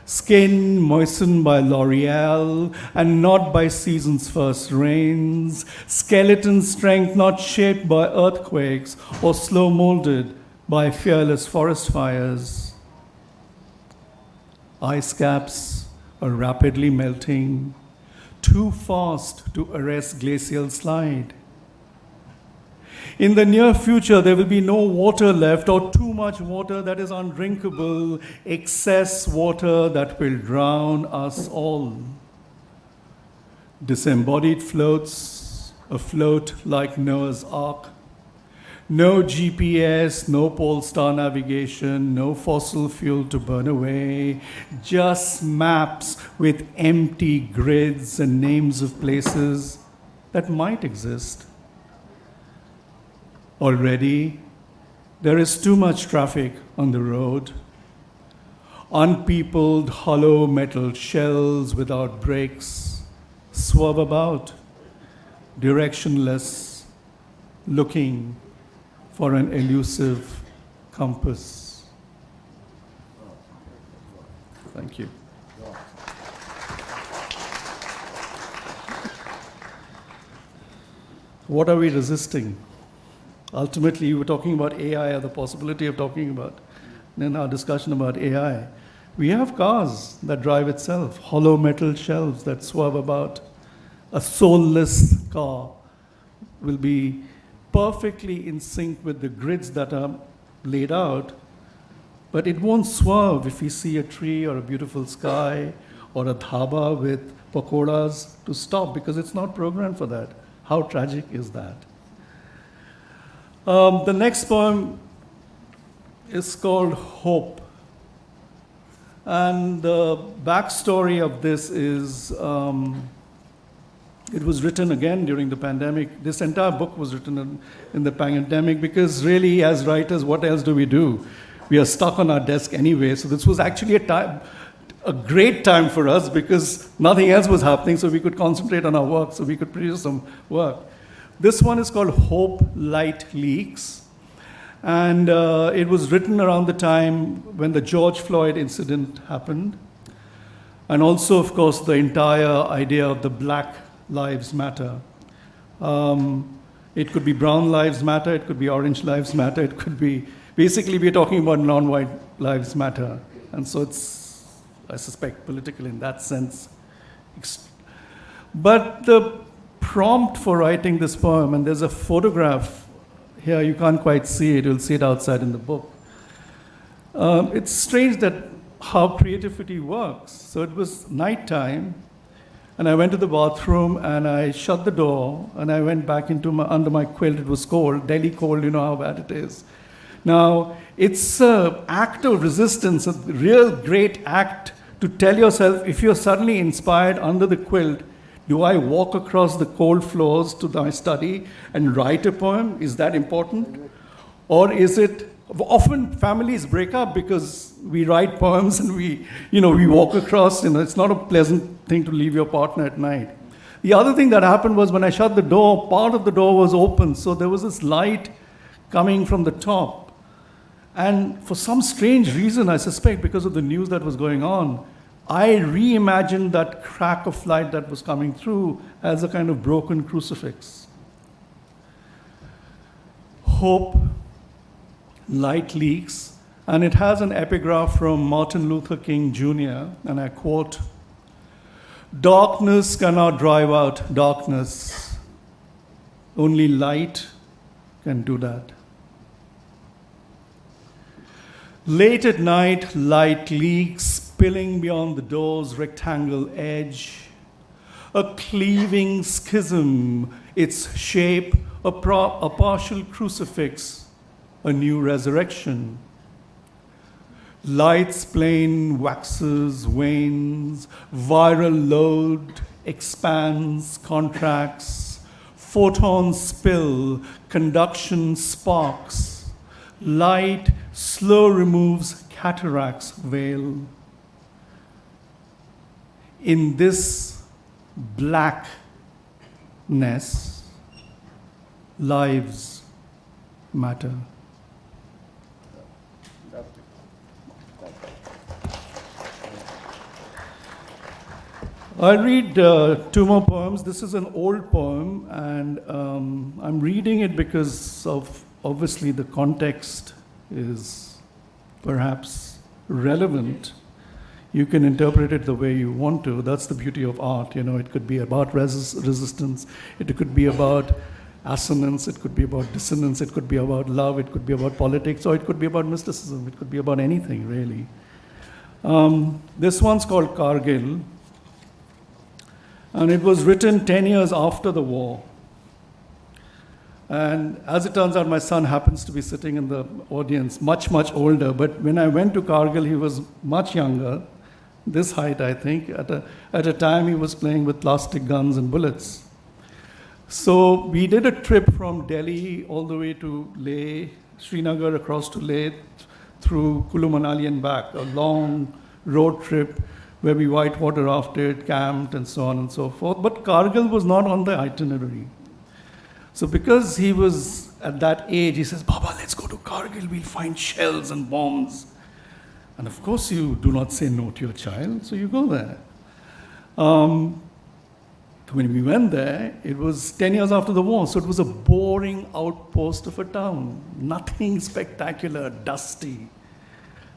skin moistened by L'Oreal and not by season's first rains, skeleton strength not shaped by earthquakes or slow molded by fearless forest fires. Ice caps are rapidly melting, too fast to arrest glacial slide. In the near future, there will be no water left or too much water that is undrinkable, excess water that will drown us all. Disembodied floats, afloat like Noah's Ark. No GPS, no pole star navigation, no fossil fuel to burn away, just maps with empty grids and names of places that might exist. Already, there is too much traffic on the road. Unpeopled, hollow metal shells without brakes swerve about, directionless, looking for an elusive compass. Thank you. What are we resisting? Ultimately, we're talking about AI or the possibility of talking about in our discussion about AI. We have cars that drive itself, hollow metal shelves that swerve about. A soulless car will be perfectly in sync with the grids that are laid out, but it won't swerve if we see a tree or a beautiful sky or a dhaba with pakoras to stop because it's not programmed for that. How tragic is that? The next poem is called Hope. And the backstory of this is, it was written again during the pandemic. This entire book was written in the pandemic because really, as writers, what else do? We are stuck on our desk anyway. So this was actually a great time for us because nothing else was happening, so we could concentrate on our work, so we could produce some work. This one is called Hope Light Leaks. And it was written around the time when the George Floyd incident happened. And also, of course, the entire idea of the Black Lives Matter. It could be Brown Lives Matter, it could be Orange Lives Matter, it could be, basically we're talking about non-white lives matter. And so it's, I suspect, political in that sense. But the prompt for writing this poem, and there's a photograph here, you can't quite see it, you'll see it outside in the book. It's strange that how creativity works. So it was nighttime, and I went to the bathroom, and I shut the door, and I went back under my quilt. It was cold, Delhi cold, you know how bad it is. Now, it's an act of resistance, a real great act to tell yourself, if you're suddenly inspired under the quilt, do I walk across the cold floors to my study and write a poem? Is that important? Or is it, often families break up because we write poems and we walk across, it's not a pleasant thing to leave your partner at night. The other thing that happened was when I shut the door, part of the door was open, so there was this light coming from the top. And for some strange reason, I suspect because of the news that was going on, I reimagined that crack of light that was coming through as a kind of broken crucifix. Hope, light leaks, and it has an epigraph from Martin Luther King Jr., and I quote, "Darkness cannot drive out darkness. Only light can do that." Late at night, light leaks, spilling beyond the door's rectangle edge. A cleaving schism, its shape, a partial crucifix, a new resurrection. Light's plane waxes, wanes, viral load expands, contracts, photons spill, conduction sparks. Light slow removes cataracts veil. In this blackness, lives matter. I'll read two more poems. This is an old poem, and I'm reading it because of, obviously, the context is perhaps relevant. You can interpret it the way you want to. That's the beauty of art. You know, it could be about resistance. It could be about assonance. It could be about dissonance. It could be about love. It could be about politics. Or it could be about mysticism. It could be about anything, really. This one's called Kargil. And it was written 10 years after the war. And as it turns out, my son happens to be sitting in the audience, much, much older. But when I went to Kargil, he was much younger, this height, I think. At a time, he was playing with plastic guns and bullets. So we did a trip from Delhi all the way to Leh, Srinagar, across to Leh, through Kulu Manali and back, a long road trip where we whitewater rafted, camped, and so on and so forth. But Kargil was not on the itinerary. So because he was at that age, he says, "Baba, let's go to Kargil, we'll find shells and bombs." And of course you do not say no to your child, so you go there. When we went there, it was 10 years after the war, so it was a boring outpost of a town. Nothing spectacular, dusty.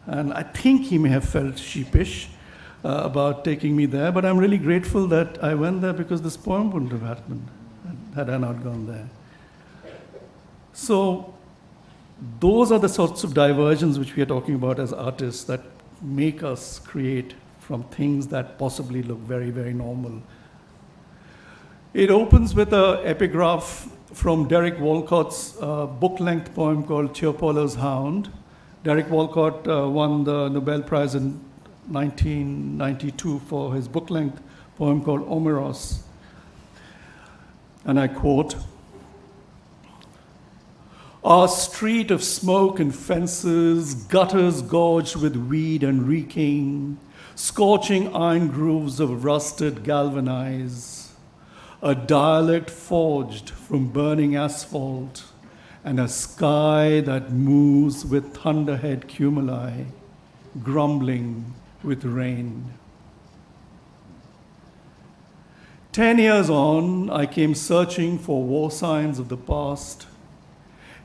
And I think he may have felt sheepish about taking me there, but I'm really grateful that I went there because this poem wouldn't have happened had I not gone there. So those are the sorts of diversions which we are talking about as artists that make us create from things that possibly look very, very normal. It opens with an epigraph from Derek Walcott's book-length poem called Chiopolo's Hound. Derek Walcott won the Nobel Prize in 1992 for his book-length poem called Omeros. And I quote, "Our street of smoke and fences, gutters gorged with weed and reeking, scorching iron grooves of rusted galvanize, a dialect forged from burning asphalt, and a sky that moves with thunderhead cumuli, grumbling with rain." 10 years on, I came searching for war signs of the past,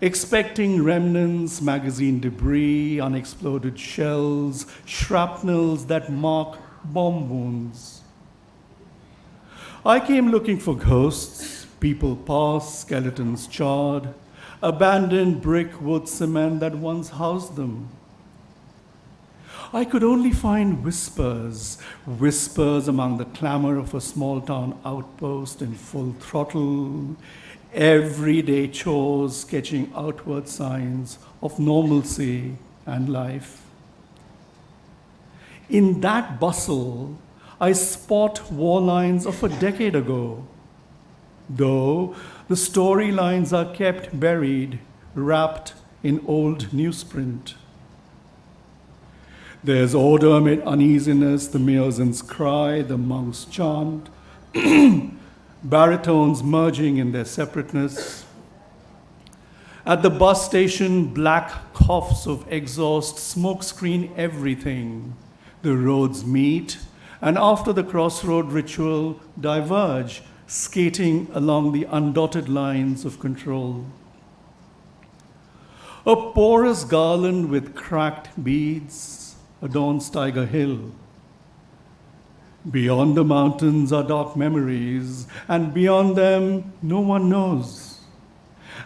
expecting remnants, magazine debris, unexploded shells, shrapnels that mark bomb wounds. I came looking for ghosts, people past, skeletons charred, abandoned brick, wood, cement that once housed them. I could only find whispers, whispers among the clamor of a small town outpost in full throttle, everyday chores sketching outward signs of normalcy and life. In that bustle, I spot war lines of a decade ago, though the storylines are kept buried, wrapped in old newsprint. There's order amid uneasiness, the muezzins cry, the monks chant, baritones merging in their separateness. At the bus station, black coughs of exhaust smoke screen everything. The roads meet, and after the crossroad ritual, diverge, skating along the undotted lines of control. A porous garland with cracked beads adorns Tiger Hill. Beyond the mountains are dark memories, and beyond them, no one knows.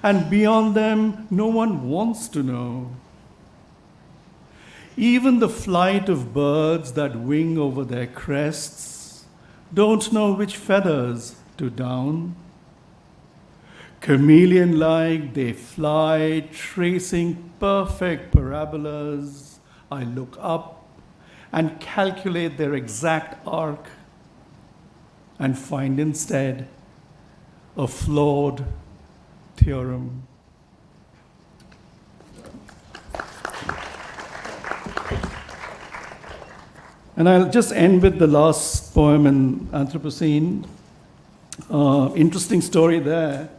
And beyond them, no one wants to know. Even the flight of birds that wing over their crests don't know which feathers to down. Chameleon-like they fly, tracing perfect parabolas. I look up and calculate their exact arc and find instead a flawed theorem. And I'll just end with the last poem in Anthropocene. Interesting story there.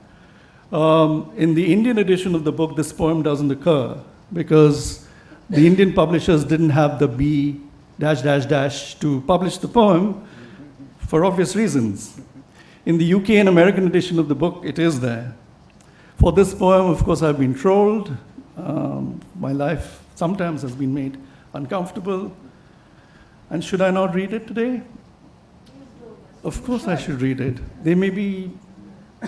In the Indian edition of the book, this poem doesn't occur because the Indian publishers didn't have the B dash dash dash to publish the poem for obvious reasons. In the UK and American edition of the book, it is there. For this poem, of course, I've been trolled. My life sometimes has been made uncomfortable. And should I not read it today? Of course I should read it. There may be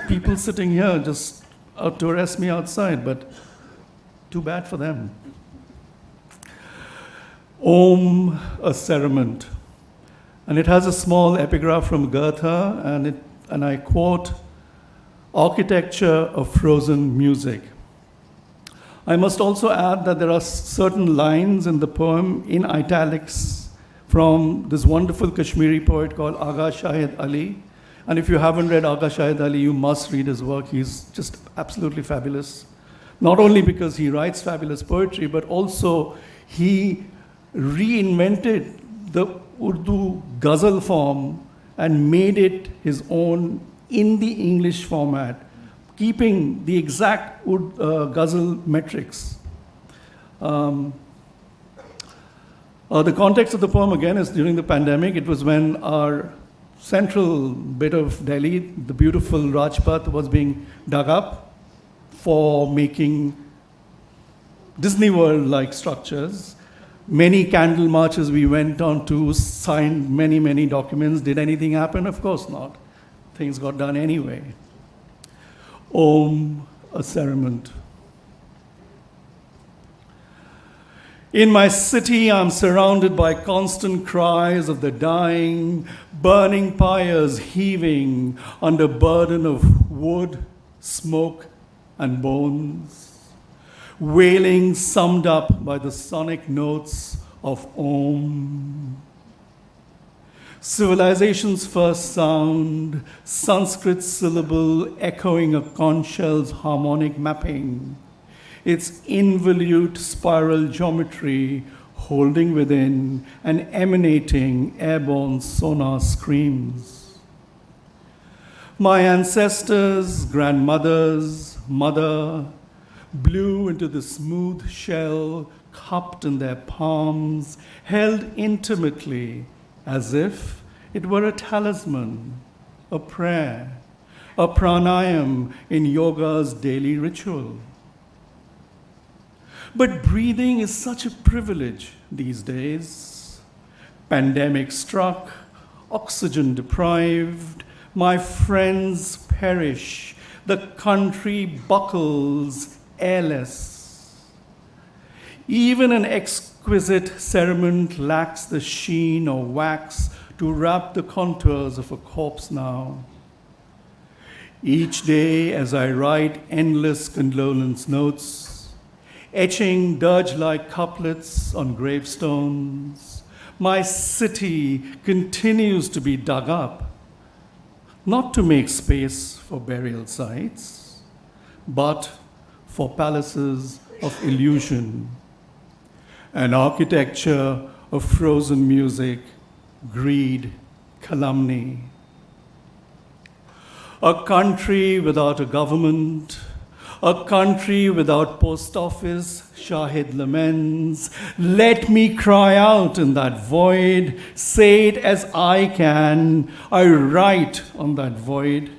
people sitting here just out to arrest me outside, but too bad for them. Om, a cerement. And it has a small epigraph from Goethe, and I quote, architecture of frozen music. I must also add that there are certain lines in the poem in italics from this wonderful Kashmiri poet called Agha Shahid Ali. And if you haven't read Agha Shahid Ali, you must read his work. He's just absolutely fabulous. Not only because he writes fabulous poetry, but also he reinvented the Urdu ghazal form and made it his own in the English format, keeping the exact ghazal metrics. The context of the poem, again, is during the pandemic. It was when our central bit of Delhi, the beautiful Rajpath, was being dug up for making Disney World-like structures. Many candle marches we went on to, signed many, many documents. Did anything happen? Of course not. Things got done anyway. Om, a cerement. In my city, I'm surrounded by constant cries of the dying, burning pyres heaving under burden of wood, smoke, and bones, wailing summed up by the sonic notes of Om. Civilization's first sound, Sanskrit syllable echoing a conch shell's harmonic mapping, its involute spiral geometry holding within and emanating airborne sonar screams. My ancestors, grandmothers, mother, blew into the smooth shell cupped in their palms, held intimately as if it were a talisman, a prayer, a pranayam in yoga's daily ritual. But breathing is such a privilege these days. Pandemic struck, oxygen deprived, my friends perish, the country buckles airless. Even an exquisite cerement lacks the sheen or wax to wrap the contours of a corpse now. Each day as I write endless condolence notes, etching dirge-like couplets on gravestones, my city continues to be dug up, not to make space for burial sites, but for palaces of illusion, an architecture of frozen music, greed, calumny. A country without a government, a country without post office, Shahid laments. Let me cry out in that void, say it as I can, I write on that void.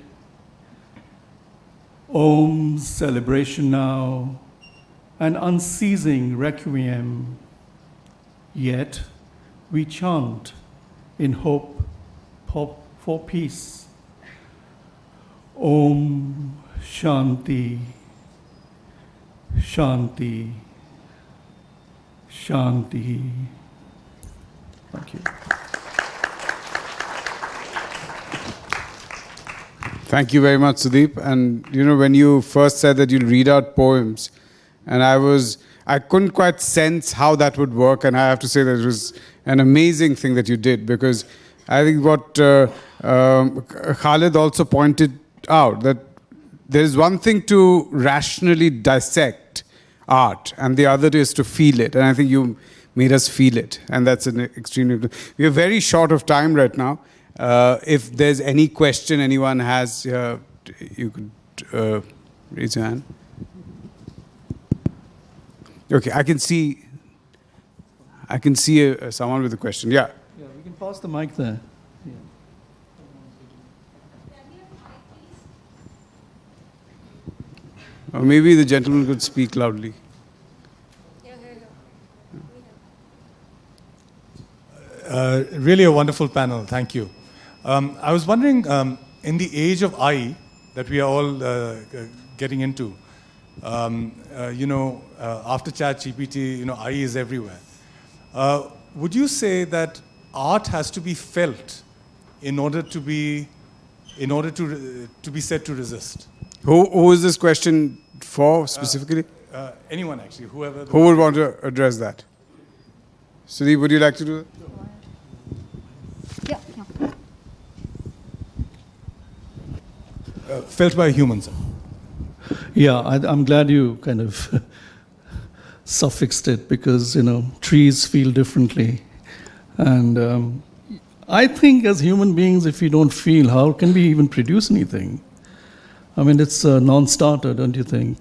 Om's celebration now, an unceasing requiem, yet we chant in hope for peace. Om Shanti, Shanti, Shanti. Thank you. Thank you very much, Sudeep. And you know, when you first said that you'll read out poems, and I couldn't quite sense how that would work, and I have to say that it was an amazing thing that you did, because I think what Khalid also pointed out, that there is one thing to rationally dissect art, and the other is to feel it. And I think you made us feel it, and that's an extremely. We are very short of time right now. If there's any question anyone has, you could raise your hand. Okay, I can see someone with a question. Yeah. Yeah, we can pass the mic there. Yeah. Or maybe the gentleman could speak loudly. Really a wonderful panel. Thank you. I was wondering, in the age of I that we are all getting into, after ChatGPT, I is everywhere. Would you say that art has to be felt in order to be said to resist? Who is this question for specifically? Anyone actually, whoever. Who would want to address that? Sudeep, would you like to do it? Yeah. Felt by humans. Yeah, I'm glad you kind of suffixed it, because, trees feel differently. And I think as human beings, if we don't feel, how can we even produce anything? I mean, it's a non-starter, don't you think?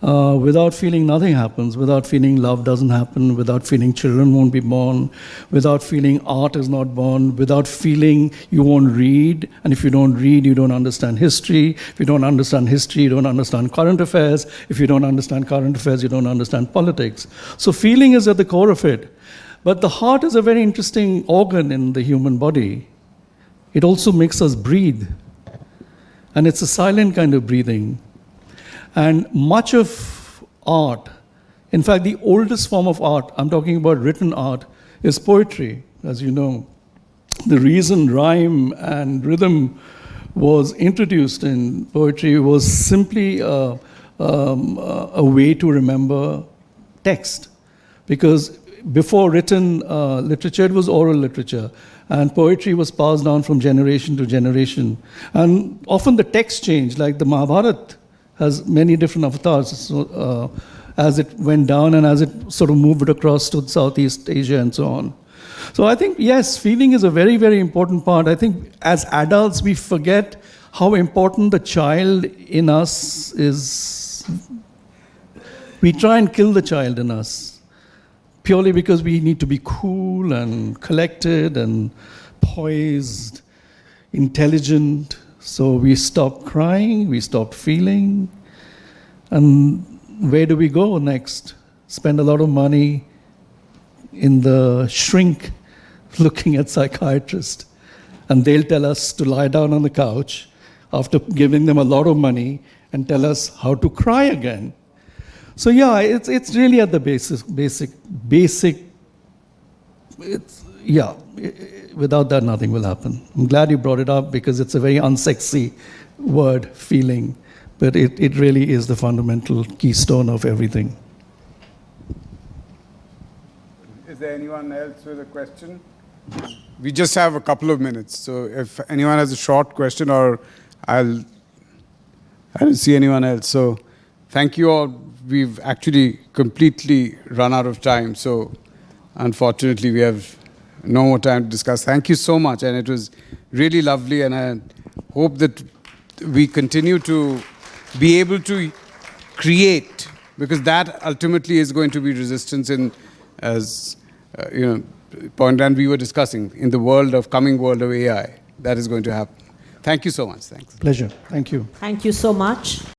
Without feeling, nothing happens. Without feeling, love doesn't happen. Without feeling, children won't be born. Without feeling, art is not born. Without feeling, you won't read. And if you don't read, you don't understand history. If you don't understand history, you don't understand current affairs. If you don't understand current affairs, you don't understand politics. So feeling is at the core of it. But the heart is a very interesting organ in the human body. It also makes us breathe. And it's a silent kind of breathing. And much of art, in fact, the oldest form of art, I'm talking about written art, is poetry, as you know. The reason rhyme and rhythm was introduced in poetry was simply a way to remember text. Because before written literature, it was oral literature. And poetry was passed down from generation to generation. And often the text changed, like the Mahabharata has many different avatars as it went down and as it sort of moved across to Southeast Asia and so on. So I think, yes, feeling is a very, very important part. I think as adults, we forget how important the child in us is. We try and kill the child in us purely because we need to be cool and collected and poised, intelligent. So we stop crying, we stop feeling, and where do we go next? Spend a lot of money in the shrink looking at psychiatrists, and they'll tell us to lie down on the couch after giving them a lot of money and tell us how to cry again. So yeah, it's really at the basic. Without that, nothing will happen. I'm glad you brought it up because it's a very unsexy word, feeling, but it really is the fundamental keystone of everything. Is there anyone else with a question? We just have a couple of minutes, so if anyone has a short question, or I don't see anyone else. So thank you all. We've actually completely run out of time, so unfortunately we have no more time to discuss. Thank you so much, and it was really lovely, and I hope that we continue to be able to create, because that ultimately is going to be resistance in, as point and we were discussing, in the coming world of AI. That is going to happen. Thank you so much. Thanks. Pleasure. Thank you. Thank you so much.